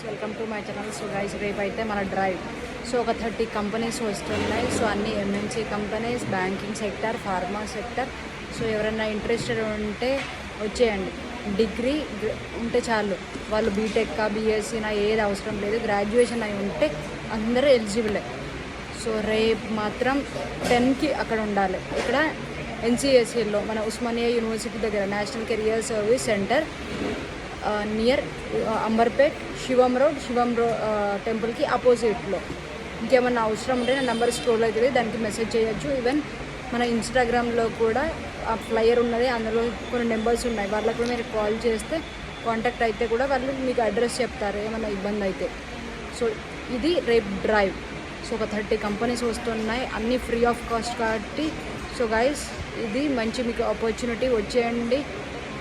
Welcome to my channel. So guys, రేపు అయితే మన డ్రైవ్. సో ఒక 30 కంపెనీస్ వస్తున్నాయి. సో అన్ని MNC companies, banking sector, pharma sector. So ఎవరైనా ఇంట్రెస్టెడ్ ఉంటే వచ్చేయండి. డిగ్రీ ఉంటే చాలు, వాళ్ళు బీటెక్ బీఎస్సీ నా ఏది అవసరం లేదు, గ్రాడ్యుయేషన్ అయి ఉంటే అందరూ ఎలిజిబులే. సో రేపు మాత్రం 10కి అక్కడ ఉండాలి. ఇక్కడ ఎన్సిఎస్సిలో మన ఉస్మానియా యూనివర్సిటీ దగ్గర national career service centre near Amberpet, Shivam road టెంపుల్కి ఆపోజిట్లో. ఇంకేమన్నా అవసరం ఉంటే నా నెంబర్ స్క్రోల్ అవుతుంది, దానికి మెసేజ్ చేయొచ్చు. ఈవెన్ మన ఇన్స్టాగ్రామ్లో కూడా ఆ ఫ్లయర్ ఉన్నది, అందులో కొన్ని నెంబర్స్ ఉన్నాయి. వాళ్ళకు కూడా మీరు కాల్ చేస్తే కాంటాక్ట్ అయితే కూడా వాళ్ళు మీకు అడ్రస్ చెప్తారు ఏమన్నా ఇబ్బంది అయితే. సో ఇది రేపు డ్రైవ్. సో ఒక 30 కంపెనీస్ వస్తున్నాయి, అన్నీ ఫ్రీ ఆఫ్ కాస్ట్ కాబట్టి. సో గైస్, ఇది మంచి మీకు ఆపర్చునిటీ. వచ్చేయండి,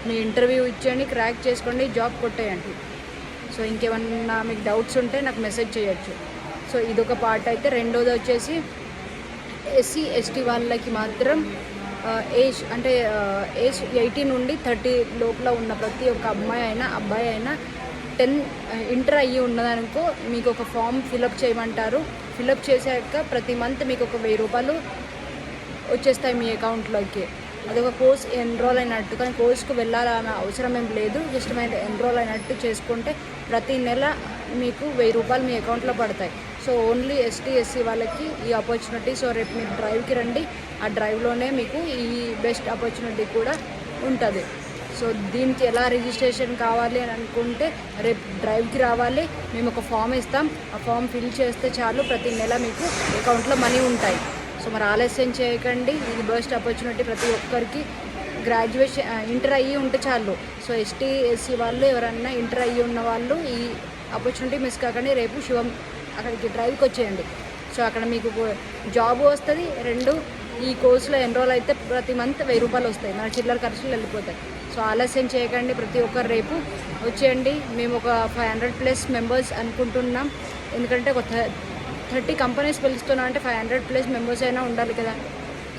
మీ ఇంటర్వ్యూ ఇచ్చేయండి, క్రాక్ చేసుకోండి, జాబ్ కొట్టేయండి. సో ఇంకేమన్నా మీకు డౌట్స్ ఉంటే నాకు మెసేజ్ చేయొచ్చు. సో ఇదొక పార్ట్ అయితే. రెండోది వచ్చేసి ఎస్సీ ఎస్టీ వాళ్ళకి మాత్రం ఏజ్ 18 నుండి 30 లోపల ఉన్న ప్రతి ఒక్క అమ్మాయి అయినా అబ్బాయి అయినా 10 ఇంటర్ అయ్యి ఉన్నదనుకో మీకు ఒక ఫామ్ ఫిలప్ చేయమంటారు. ఫిలప్ చేశాక ప్రతి మంత్ మీకు ఒక 1000 రూపాయలు వచ్చేస్తాయి మీ అకౌంట్లోకి. అదొక కోర్స్ ఎన్రోల్ అయినట్టు. కానీ కోర్స్కు వెళ్ళాలన్న అవసరం ఏం లేదు, జస్ట్ మీరు ఎన్రోల్ అయినట్టు చేసుకుంటే ప్రతి నెల మీకు 1000 రూపాయలు మీ అకౌంట్లో పడతాయి. సో ఓన్లీ ఎస్టీ ఎస్సీ వాళ్ళకి ఈ ఆపర్చునిటీ. సో రేపు మీరు డ్రైవ్కి రండి, ఆ డ్రైవ్లోనే మీకు ఈ బెస్ట్ ఆపర్చునిటీ కూడా ఉంటుంది. సో దీనికి ఎలా రిజిస్ట్రేషన్ కావాలి అని అనుకుంటే రేపు డ్రైవ్కి రావాలి. మేము ఒక ఫామ్ ఇస్తాం, ఆ ఫామ్ ఫిల్ చేస్తే చాలు, ప్రతి నెల మీకు అకౌంట్లో మనీ ఉంటాయి. సో మరి ఆలస్యం చేయకండి, ఇది బెస్ట్ ఆపర్చునిటీ ప్రతి ఒక్కరికి. గ్రాడ్యుయేషన్ ఇంటర్ అయ్యి ఉంటే చాలు. సో ఎస్టీ ఎస్సీ వాళ్ళు ఎవరన్నా ఇంటర్ అయ్యి ఉన్న వాళ్ళు ఈ ఆపర్చునిటీ మిస్ కాకండి. రేపు శివం అక్కడికి డ్రైవ్కి వచ్చేయండి. సో అక్కడ మీకు జాబ్ వస్తుంది. రెండు, ఈ కోర్సులో ఎన్రోల్ అయితే ప్రతి మంత్ 1000 రూపాయలు వస్తాయి, మన చిల్లర ఖర్చులు వెళ్ళిపోతాయి. సో ఆలస్యం చేయకండి, ప్రతి ఒక్కరు రేపు వచ్చేయండి. మేము ఒక 500+ మెంబర్స్ అనుకుంటున్నాం, ఎందుకంటే ఒక 30 కంపెనీస్ పిలుస్తున్నాం అంటే 500+ మెంబర్స్ అయినా ఉండాలి కదా.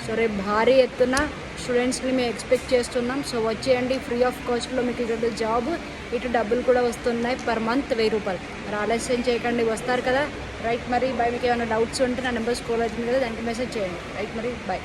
సో రేపు భారీ ఎత్తున స్టూడెంట్స్ని మేము ఎక్స్పెక్ట్ చేస్తున్నాం. సో వచ్చేయండి, ఫ్రీ ఆఫ్ కాస్ట్లో మీకు ఇక్కడ జాబ్, ఇటు డబ్బులు కూడా వస్తున్నాయి, పర్ మంత్ 1000 రూపాయలు. మరి ఆలస్యం చేయకండి, వస్తారు కదా. రైట్, మరి బాయ్. మీకు ఏమైనా డౌట్స్ ఉంటే నా నెంబర్ స్క్రోల్ అవుతుంది కదా, దానికి మెసేజ్ చేయండి. రైట్, మరి బాయ్.